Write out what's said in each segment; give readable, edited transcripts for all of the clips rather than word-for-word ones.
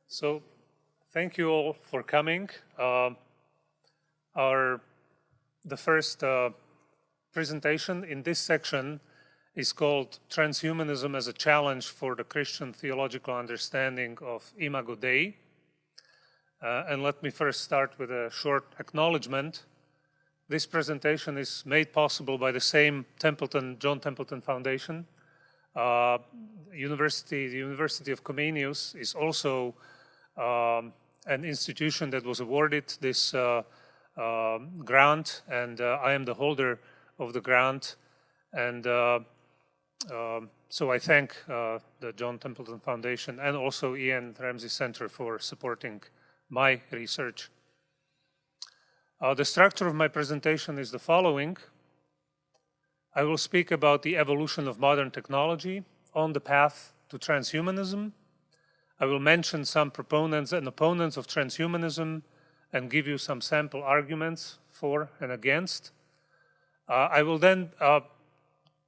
So, thank you all for coming. The first presentation in this section is called Transhumanism as a Challenge for the Christian Theological Understanding of Imago Dei. And let me first start with a short acknowledgement. This presentation is made possible by the same John Templeton Foundation. The University of Comenius is also an institution that was awarded this grant, and I am the holder of the grant. And so I thank the John Templeton Foundation and also Ian Ramsey Center for supporting my research. The structure of my presentation is the following. I will speak about the evolution of modern technology on the path to transhumanism. I will mention some proponents and opponents of transhumanism and give you some sample arguments for and against. I will then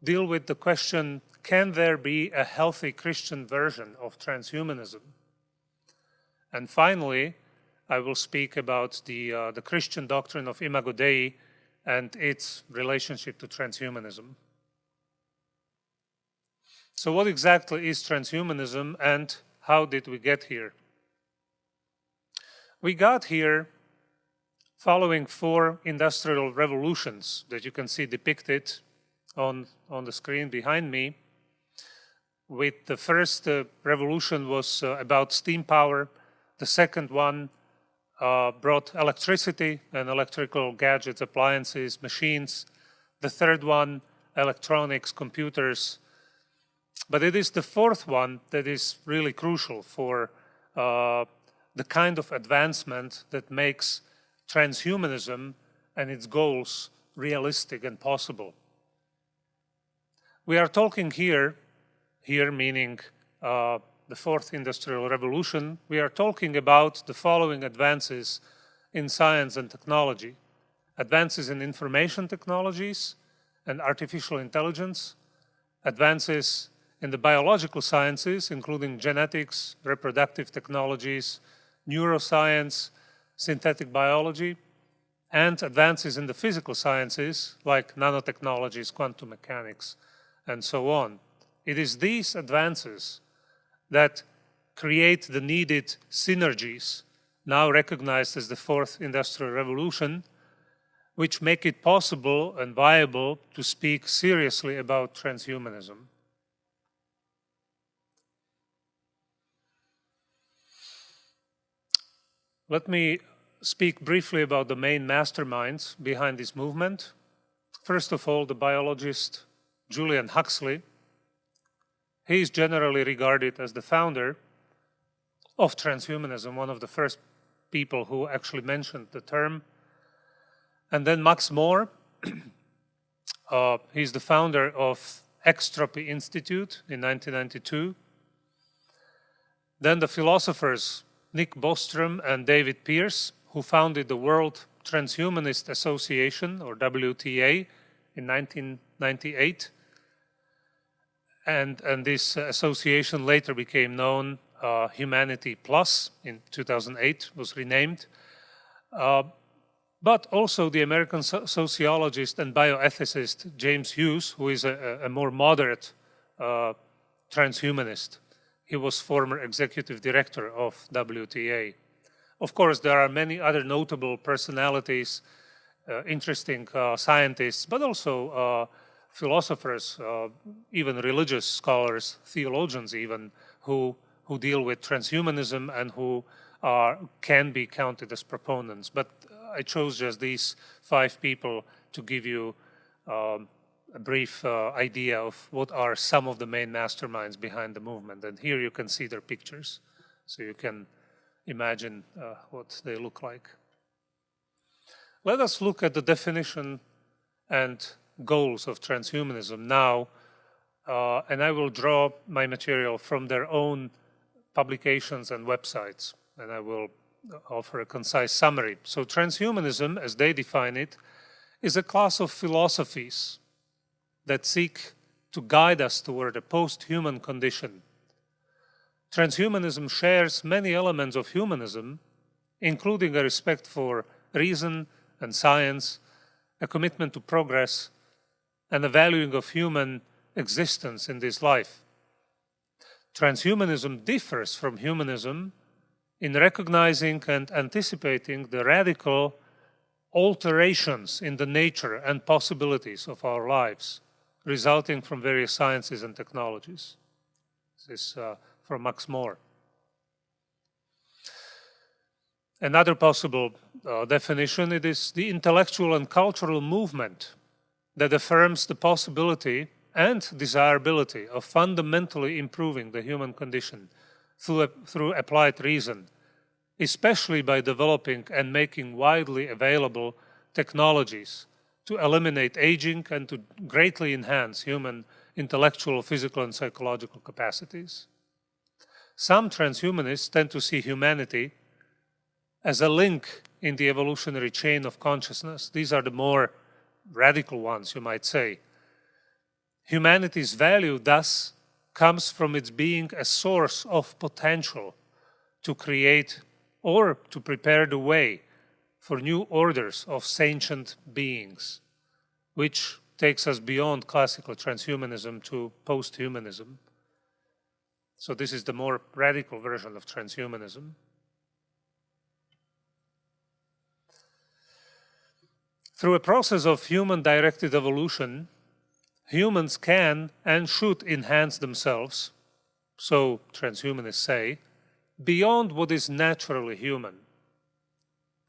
deal with the question, can there be a healthy Christian version of transhumanism? And finally, I will speak about the Christian doctrine of Imago Dei and its relationship to transhumanism. So what exactly is transhumanism and how did we get here? We got here following 4 industrial revolutions that you can see depicted on the screen behind me. With the first revolution was about steam power. The second one brought electricity and electrical gadgets, appliances, machines. The third one, electronics, computers. But it is the fourth one that is really crucial for the kind of advancement that makes transhumanism and its goals realistic and possible. We are talking here meaning the fourth industrial revolution, we are talking about the following advances in science and technology. Advances in information technologies and artificial intelligence, advances in the biological sciences, including genetics, reproductive technologies, neuroscience, synthetic biology, and advances in the physical sciences like nanotechnologies, quantum mechanics, and so on. It is these advances that create the needed synergies, now recognized as the fourth industrial revolution, which make it possible and viable to speak seriously about transhumanism. Let me speak briefly about the main masterminds behind this movement. First of all, the biologist Julian Huxley. He is generally regarded as the founder of transhumanism, one of the first people who actually mentioned the term. And then Max More, he's the founder of Extropy Institute in 1992. Then the philosophers Nick Bostrom and David Pearce, who founded the World Transhumanist Association, or WTA, in 1998. And this association later became known Humanity Plus in 2008, was renamed. But also the American sociologist and bioethicist James Hughes, who is a more moderate transhumanist. He was former executive director of WTA. Of course, there are many other notable personalities, interesting scientists, but also philosophers, even religious scholars, theologians even, who deal with transhumanism and who can be counted as proponents. But I chose just these 5 people to give you a brief idea of what are some of the main masterminds behind the movement. And here you can see their pictures, so you can imagine what they look like. Let us look at the definition and goals of transhumanism now, and I will draw my material from their own publications and websites, and I will offer a concise summary. So transhumanism, as they define it, is a class of philosophies that seek to guide us toward a post-human condition Transhumanism shares many elements of humanism, including a respect for reason and science, a commitment to progress, and a valuing of human existence in this life. Transhumanism differs from humanism in recognizing and anticipating the radical alterations in the nature and possibilities of our lives, resulting from various sciences and technologies. This is from Max More. Another possible definition, it is the intellectual and cultural movement that affirms the possibility and desirability of fundamentally improving the human condition through applied reason, especially by developing and making widely available technologies to eliminate aging and to greatly enhance human intellectual, physical, and psychological capacities. Some transhumanists tend to see humanity as a link in the evolutionary chain of consciousness. These are the more radical ones, you might say. Humanity's value thus comes from its being a source of potential to create or to prepare the way for new orders of sentient beings, which takes us beyond classical transhumanism to post-humanism. So this is the more radical version of transhumanism. Through a process of human-directed evolution, humans can and should enhance themselves, so transhumanists say, beyond what is naturally human,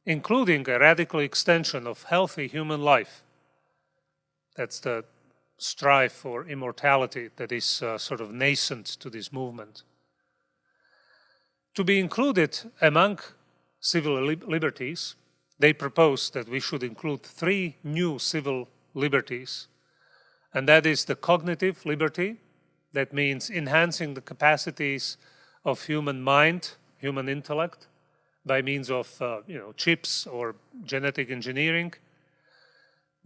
including a radical extension of healthy human life. That's the strive for immortality that is sort of nascent to this movement. To be included among civil liberties, they propose that we should include 3 new civil liberties. And that is the cognitive liberty, that means enhancing the capacities of human mind, human intellect, by means of chips or genetic engineering.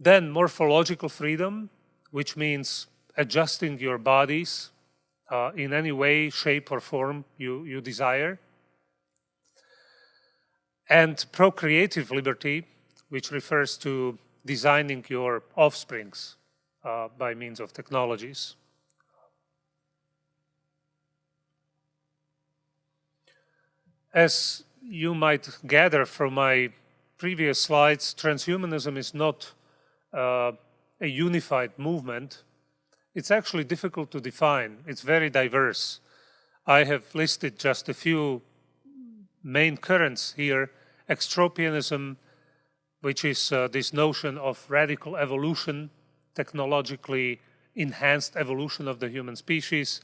Then morphological freedom, which means adjusting your bodies in any way, shape, or form you desire. And procreative liberty, which refers to designing your offsprings by means of technologies. As you might gather from my previous slides, transhumanism is not a unified movement. It's actually difficult to define. It's very diverse. I have listed just a few main currents here. Extropianism, which is this notion of radical evolution, technologically enhanced evolution of the human species,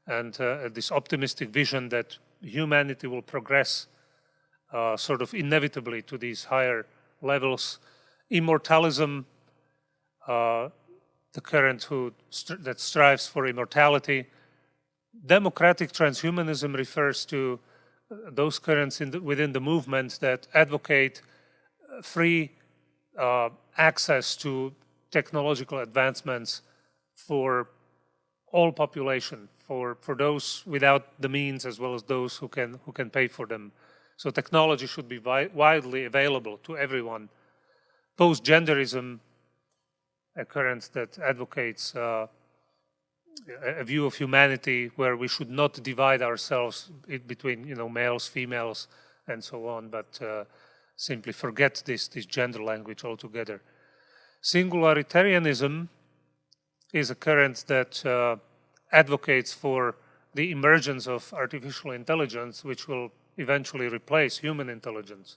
and this optimistic vision that humanity will progress sort of inevitably to these higher levels. Immortalism, the current that strives for immortality. Democratic transhumanism refers to those currents within the movement that advocate free access to technological advancements for all population, for those without the means as well as those who can pay for them. So technology should be widely available to everyone. Post-genderism, a current that advocates a view of humanity where we should not divide ourselves between males, females, and so on, but simply forget this gender language altogether. Singularitarianism is a current that advocates for the emergence of artificial intelligence, which will eventually replace human intelligence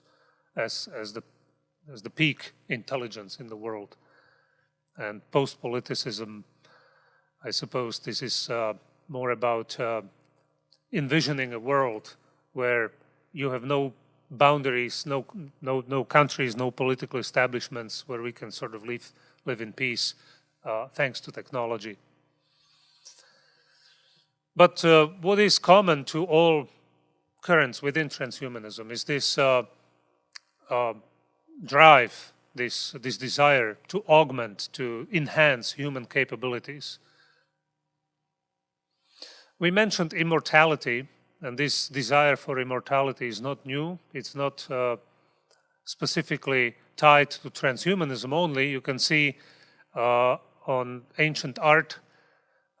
as the peak intelligence in the world. And post-politicism, I suppose this is more about envisioning a world where you have no boundaries, no countries, no political establishments, where we can sort of live in peace thanks to technology. But what is common to all currents within transhumanism is this drive, this desire to augment, to enhance human capabilities. We mentioned immortality, and this desire for immortality is not new. It's not specifically tied to transhumanism only. You can see on ancient art,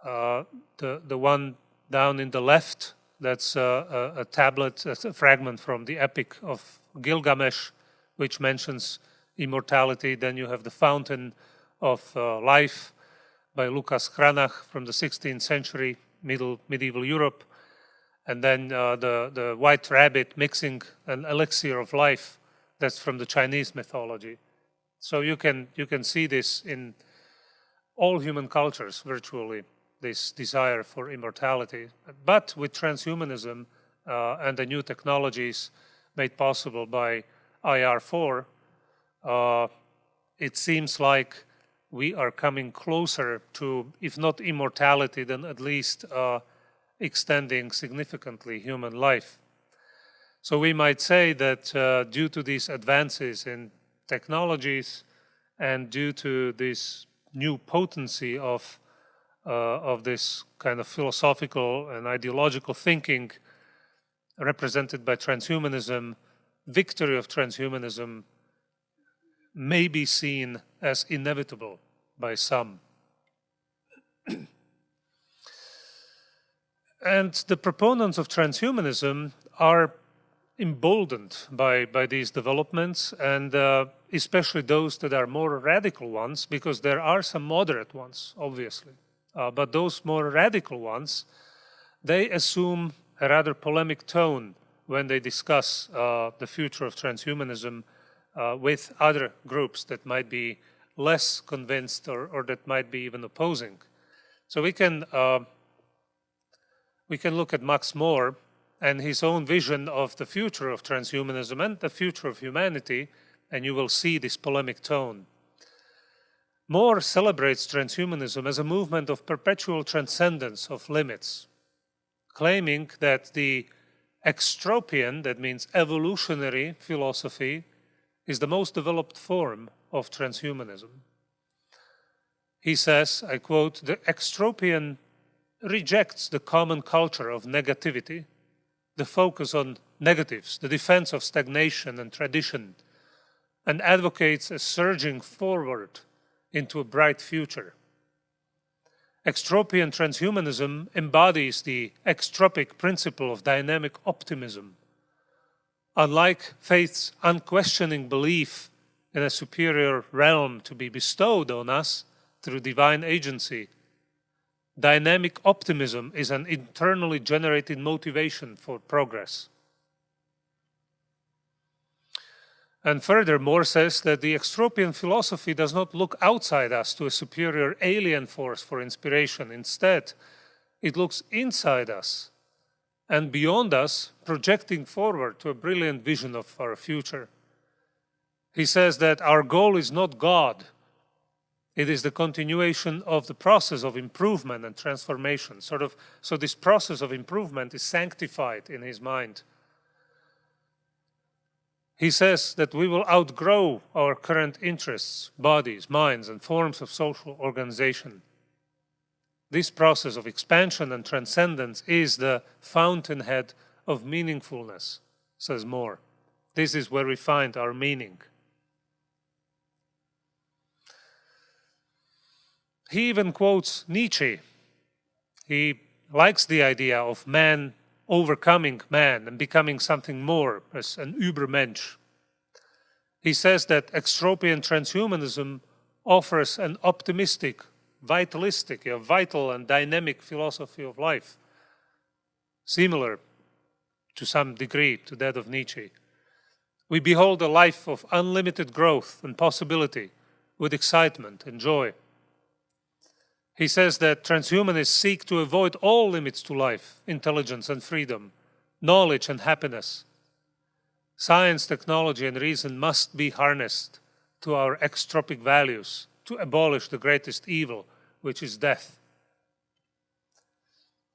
the one down in the left, that's a tablet, a fragment from the Epic of Gilgamesh, which mentions immortality. Then you have the Fountain of Life by Lucas Cranach from the 16th century, medieval Europe. And then the white rabbit mixing an elixir of life, that's from the Chinese mythology. So you can see this in all human cultures virtually, this desire for immortality. But with transhumanism and the new technologies made possible by IR4, it seems like we are coming closer to, if not immortality, then at least extending significantly human life. So we might say that due to these advances in technologies and due to this new potency of this kind of philosophical and ideological thinking represented by transhumanism, victory of transhumanism may be seen as inevitable by some. And the proponents of transhumanism are emboldened by these developments, and especially those that are more radical ones, because there are some moderate ones, obviously. But those more radical ones, they assume a rather polemic tone when they discuss the future of transhumanism with other groups that might be less convinced or that might be even opposing. So we can look at Max More and his own vision of the future of transhumanism and the future of humanity, and you will see this polemic tone. More celebrates transhumanism as a movement of perpetual transcendence of limits, claiming that the extropian, that means evolutionary philosophy, is the most developed form of transhumanism. He says, I quote, "The extropian rejects the common culture of negativity, the focus on negatives, the defense of stagnation and tradition, and advocates a surging forward into a bright future. Extropian transhumanism embodies the extropic principle of dynamic optimism. Unlike faith's unquestioning belief in a superior realm to be bestowed on us through divine agency, dynamic optimism is an internally generated motivation for progress." And furthermore says that the extropian philosophy does not look outside us to a superior alien force for inspiration. Instead, it looks inside us and beyond us, projecting forward to a brilliant vision of our future. He says that our goal is not God. It is the continuation of the process of improvement and transformation. So this process of improvement is sanctified in his mind. He says that we will outgrow our current interests, bodies, minds, and forms of social organization. This process of expansion and transcendence is the fountainhead of meaningfulness, says More. This is where we find our meaning. He even quotes Nietzsche. He likes the idea of man overcoming man and becoming something more, as an Übermensch. He says that extropian transhumanism offers an optimistic, vitalistic, vital and dynamic philosophy of life, similar to some degree to that of Nietzsche. We behold a life of unlimited growth and possibility with excitement and joy. He says that transhumanists seek to avoid all limits to life, intelligence and freedom, knowledge and happiness. Science, technology, and reason must be harnessed to our extropic values to abolish the greatest evil, which is death.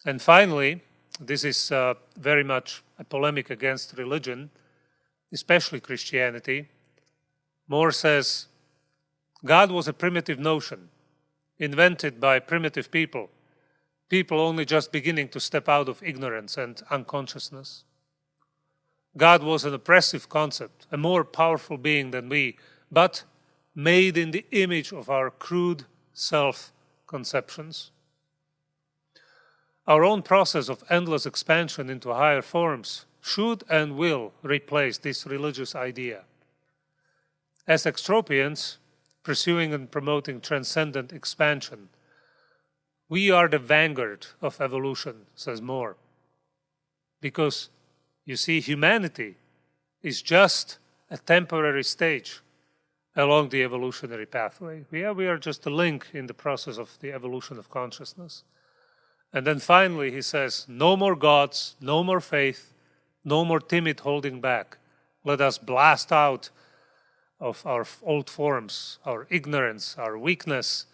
And finally, this is very much a polemic against religion, especially Christianity. More says, God was a primitive notion, invented by primitive people, people only just beginning to step out of ignorance and unconsciousness. God was an oppressive concept, a more powerful being than we, but made in the image of our crude self-conceptions. Our own process of endless expansion into higher forms should and will replace this religious idea. As extropians, pursuing and promoting transcendent expansion, we are the vanguard of evolution, says Moore. Because, you see, humanity is just a temporary stage along the evolutionary pathway. We are just a link in the process of the evolution of consciousness. And then finally he says, no more gods, no more faith, no more timid holding back. Let us blast out of our old forms, our ignorance, our weakness,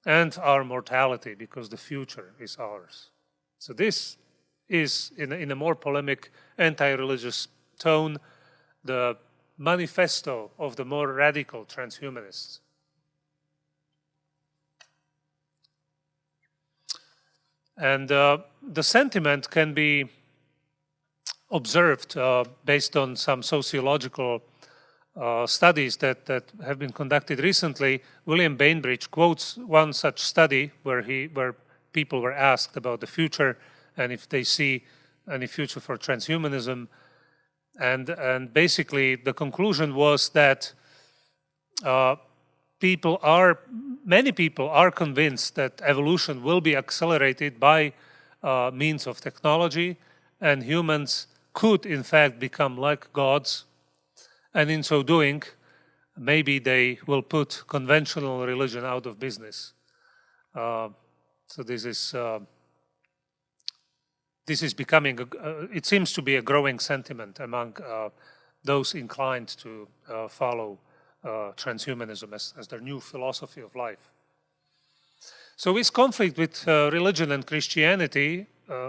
and our mortality, because the future is ours. So this is, in a more polemic, anti-religious tone, the manifesto of the more radical transhumanists. And the sentiment can be observed based on some sociological studies that have been conducted recently. William Bainbridge quotes one such study where people were asked about the future and if they see any future for transhumanism. And basically the conclusion was that many people are convinced that evolution will be accelerated by means of technology, and humans could in fact become like gods, and in so doing maybe they will put conventional religion out of business. So this is becoming, it seems to be a growing sentiment among those inclined to follow transhumanism as their new philosophy of life. So is conflict with religion and Christianity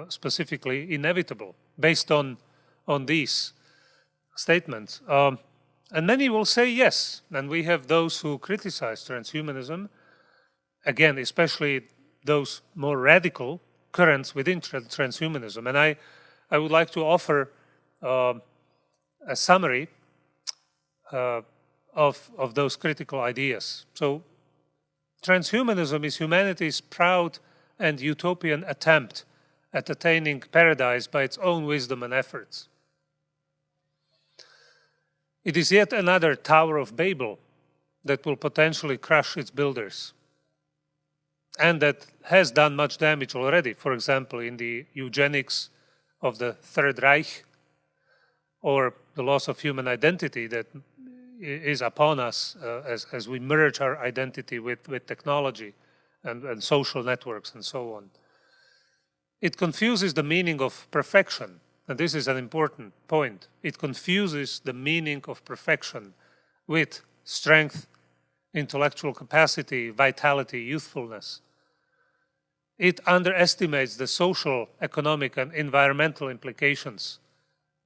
specifically inevitable based on these statements? And many will say yes, and we have those who criticize transhumanism, again, especially those more radical currents within transhumanism. And I would like to offer a summary of those critical ideas. So transhumanism is humanity's proud and utopian attempt at attaining paradise by its own wisdom and efforts. It is yet another Tower of Babel that will potentially crush its builders, and that has done much damage already, for example, in the eugenics of the Third Reich, or the loss of human identity that is upon us as we merge our identity with technology and social networks and so on. It confuses the meaning of perfection, and this is an important point. It confuses the meaning of perfection with strength, intellectual capacity, vitality, youthfulness. It underestimates the social, economic, and environmental implications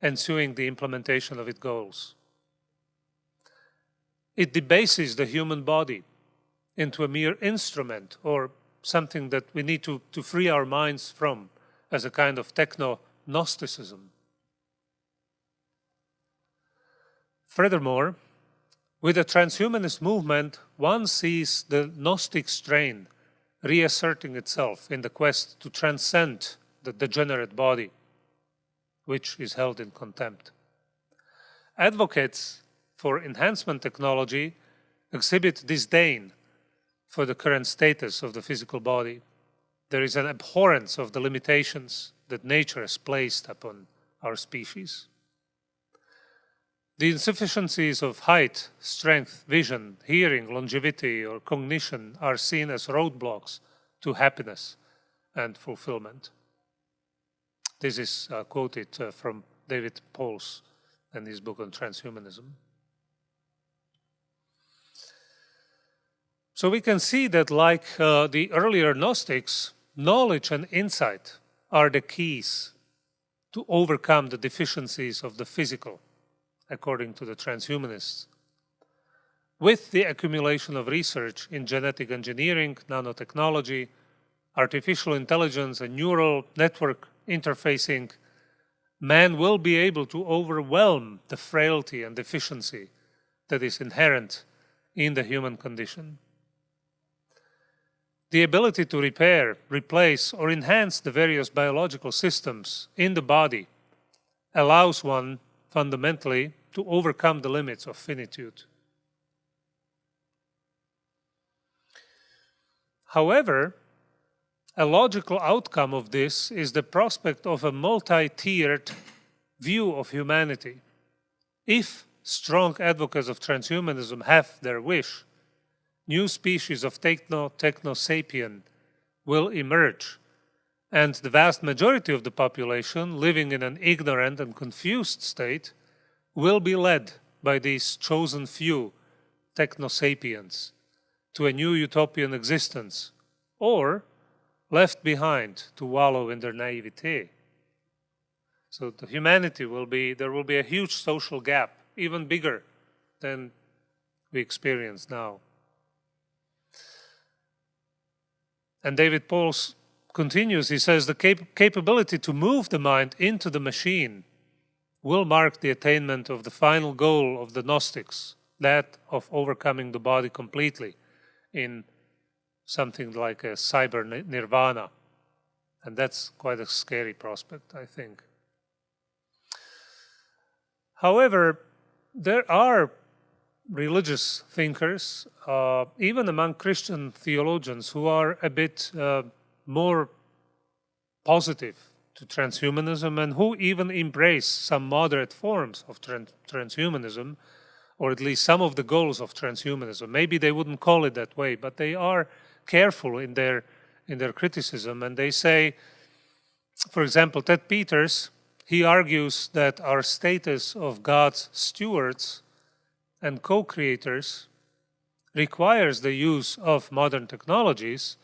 ensuing the implementation of its goals. It debases the human body into a mere instrument or something that we need to free our minds from as a kind of techno-Gnosticism. Furthermore, with the transhumanist movement, one sees the Gnostic strain reasserting itself in the quest to transcend the degenerate body, which is held in contempt. Advocates for enhancement technology exhibit disdain for the current status of the physical body. There is an abhorrence of the limitations that nature has placed upon our species. The insufficiencies of height, strength, vision, hearing, longevity, or cognition are seen as roadblocks to happiness and fulfillment. This is quoted from David Pauls in his book on transhumanism. So we can see that, like the earlier Gnostics, knowledge and insight are the keys to overcome the deficiencies of the physical, according to the transhumanists. With the accumulation of research in genetic engineering, nanotechnology, artificial intelligence and neural network interfacing, man will be able to overwhelm the frailty and deficiency that is inherent in the human condition. The ability to repair, replace, or enhance the various biological systems in the body allows one fundamentally to overcome the limits of finitude. However, a logical outcome of this is the prospect of a multi-tiered view of humanity. If strong advocates of transhumanism have their wish, new species of techno-sapien will emerge, and the vast majority of the population living in an ignorant and confused state will be led by these chosen few techno-sapiens to a new utopian existence, or left behind to wallow in their naivete. So the humanity there will be a huge social gap, even bigger than we experience now. And David Pauls continues, he says, the capability to move the mind into the machine will mark the attainment of the final goal of the Gnostics, that of overcoming the body completely in something like a cyber nirvana. And that's quite a scary prospect, I think. However, there are religious thinkers, even among Christian theologians, who are a bit more positive to transhumanism and who even embrace some moderate forms of transhumanism, or at least some of the goals of transhumanism. Maybe they wouldn't call it that way, but they are careful in their criticism, and they say, for example, Ted Peters, he argues that our status of God's stewards and co-creators requires the use of modern technologies,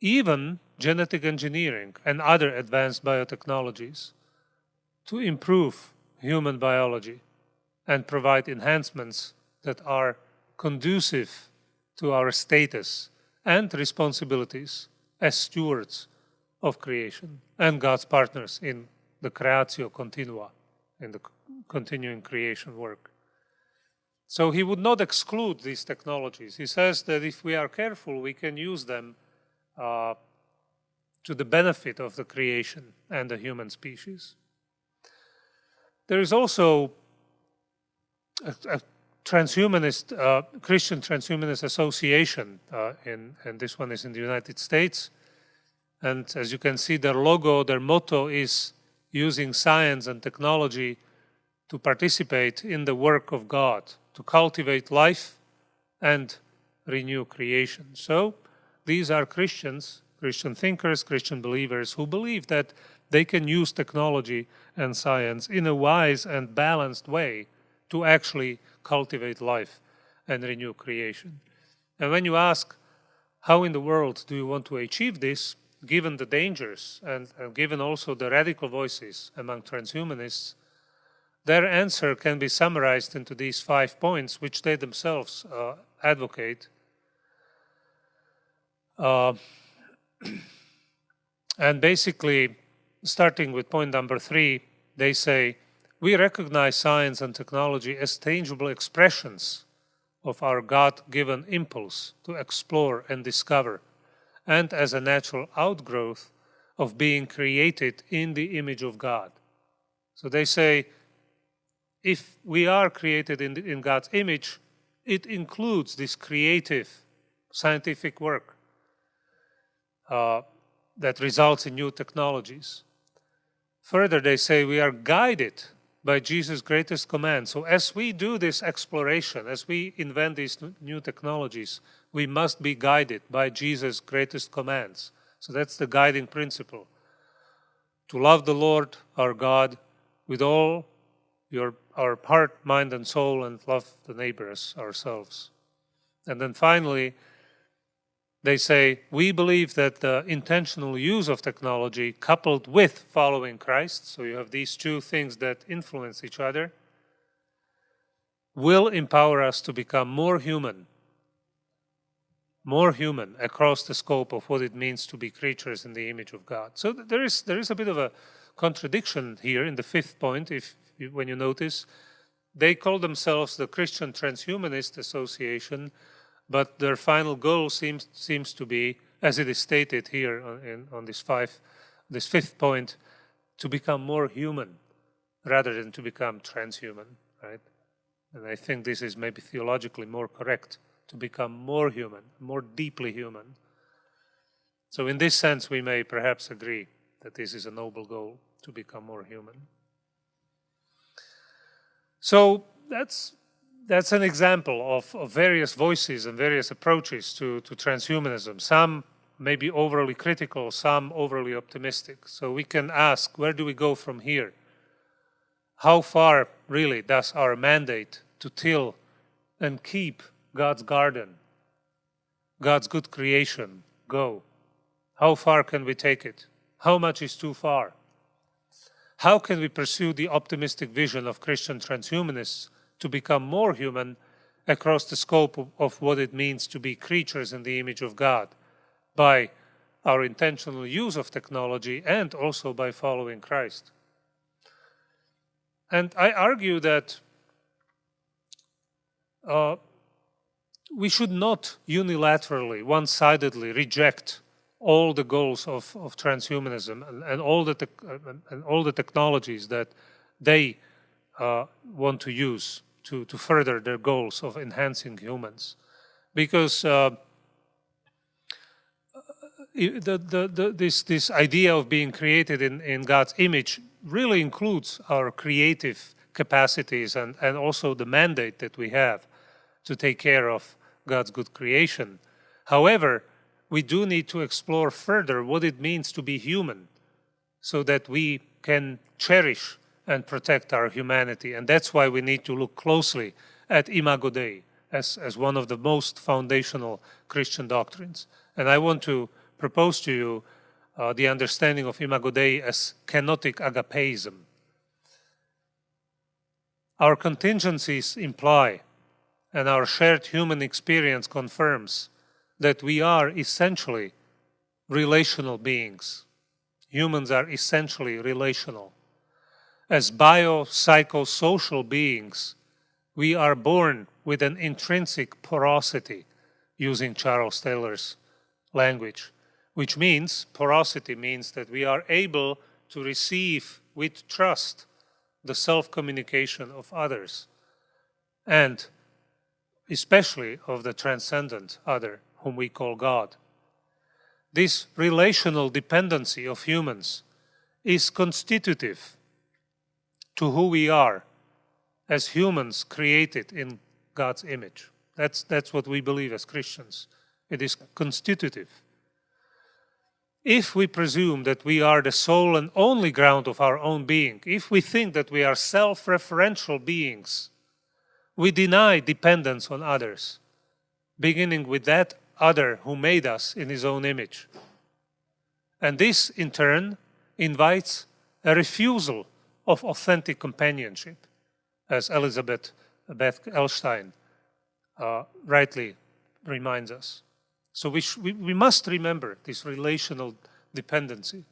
even genetic engineering and other advanced biotechnologies, to improve human biology and provide enhancements that are conducive to our status and responsibilities as stewards of creation and God's partners in the creatio continua, in the continuing creation work. So he would not exclude these technologies. He says that if we are careful, we can use them to the benefit of the creation and the human species. There is also a transhumanist, Christian Transhumanist Association, and this one is in the United States. And as you can see, their logo, their motto is using science and technology to participate in the work of God, to cultivate life and renew creation. So these are Christians, Christian thinkers, Christian believers who believe that they can use technology and science in a wise and balanced way to actually cultivate life and renew creation. And when you ask, how in the world do you want to achieve this, given the dangers and given also the radical voices among transhumanists, their answer can be summarized into these 5 points, which they themselves advocate. And basically, starting with point number 3, they say, we recognize science and technology as tangible expressions of our God-given impulse to explore and discover, and as a natural outgrowth of being created in the image of God. So they say, if we are created in God's image, it includes this creative scientific work that results in new technologies. Further, they say we are guided by Jesus' greatest command. So as we do this exploration, as we invent these new technologies, we must be guided by Jesus' greatest commands. So that's the guiding principle. To love the Lord our God with all our heart, mind, and soul, and love the neighbor as ourselves. And then finally, they say, we believe that the intentional use of technology coupled with following Christ, so you have these two things that influence each other, will empower us to become more human more human across the scope of what it means to be creatures in the image of God. So there is a bit of a contradiction here in the fifth point, when you notice. They call themselves the Christian Transhumanist Association, but their final goal seems to be, as it is stated here on this fifth point, to become more human rather than to become transhuman, right? And I think this is maybe theologically more correct, to become more human, more deeply human. So in this sense, we may perhaps agree that this is a noble goal, to become more human. So that's an example of various voices and various approaches to transhumanism. Some may be overly critical, some overly optimistic. So we can ask, where do we go from here? How far really does our mandate to till and keep God's garden, God's good creation, go? How far can we take it? How much is too far? How can we pursue the optimistic vision of Christian transhumanists to become more human across the scope of what it means to be creatures in the image of God by our intentional use of technology and also by following Christ? And I argue that we should not unilaterally, one-sidedly reject all the goals of transhumanism and all the technologies that they want to use to further their goals of enhancing humans, because this idea of being created in God's image really includes our creative capacities and also the mandate that we have to take care of God's good creation. However, we do need to explore further what it means to be human so that we can cherish and protect our humanity. And that's why we need to look closely at Imago Dei as one of the most foundational Christian doctrines. And I want to propose to you the understanding of Imago Dei as kenotic agapeism. Our contingencies imply, and our shared human experience confirms, that we are essentially relational beings. Humans are essentially relational. As biopsychosocial beings, we are born with an intrinsic porosity, using Charles Taylor's language, which means, porosity means that we are able to receive with trust the self-communication of others, and especially of the transcendent other, whom we call God. This relational dependency of humans is constitutive to who we are as humans created in God's image. That's what we believe as Christians. It is constitutive. If we presume that we are the sole and only ground of our own being, if we think that we are self-referential beings, we deny dependence on others, beginning with that other who made us in his own image. And this, in turn, invites a refusal of authentic companionship, as Elizabeth Beth Elstein rightly reminds us. So we must remember this relational dependency.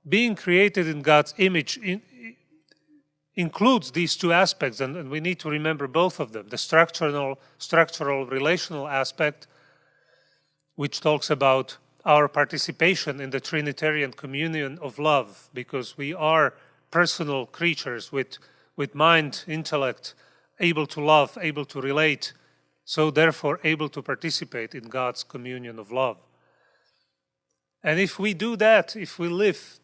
Being created in God's image includes these two aspects, and we need to remember both of them. The structural relational aspect, which talks about our participation in the Trinitarian communion of love, because we are personal creatures with mind, intellect, able to love, able to relate, so therefore able to participate in God's communion of love. And if we do that, if we live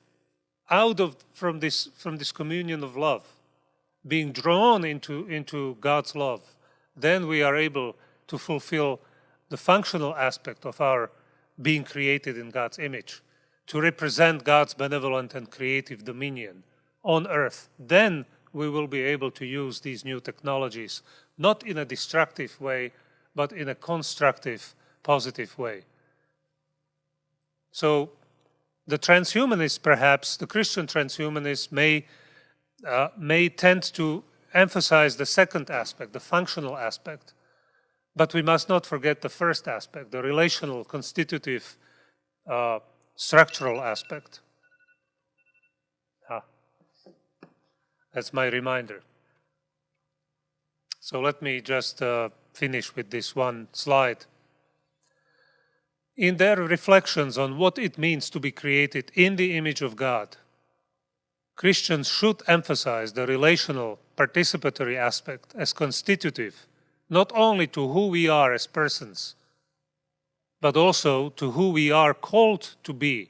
from this communion of love, being drawn into God's love, then we are able to fulfill the functional aspect of our being created in God's image, to represent God's benevolent and creative dominion on earth. Then we will be able to use these new technologies, not in a destructive way, but in a constructive, positive way. So the transhumanists, perhaps, the Christian transhumanists may tend to emphasize the second aspect, the functional aspect, But we must not forget the first aspect, the relational, constitutive, structural aspect. That's my reminder. So let me just finish with this one slide. In their reflections on what it means to be created in the image of God, Christians should emphasize the relational, participatory aspect as constitutive, not only to who we are as persons, but also to who we are called to be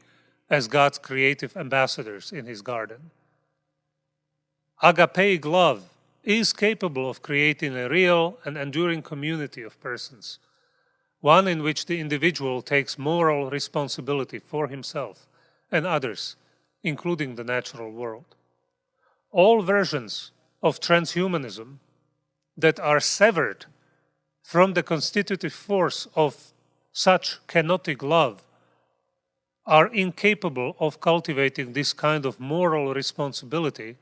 as God's creative ambassadors in His garden. Agapeic love is capable of creating a real and enduring community of persons, one in which the individual takes moral responsibility for himself and others, including the natural world. All versions of transhumanism that are severed from the constitutive force of such kenotic love are incapable of cultivating this kind of moral responsibility,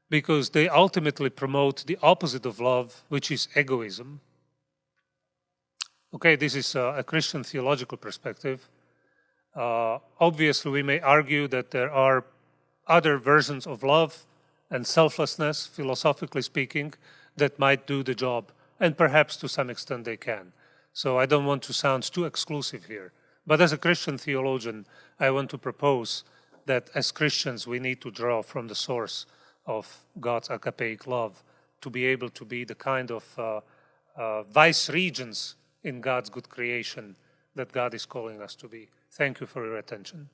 because they ultimately promote the opposite of love, which is egoism. Okay, this is a Christian theological perspective. Obviously, we may argue that there are other versions of love and selflessness, philosophically speaking, that might do the job, and perhaps to some extent they can. So I don't want to sound too exclusive here. But as a Christian theologian, I want to propose that as Christians we need to draw from the source of God's agapeic love to be able to be the kind of vice regents in God's good creation that God is calling us to be. Thank you for your attention.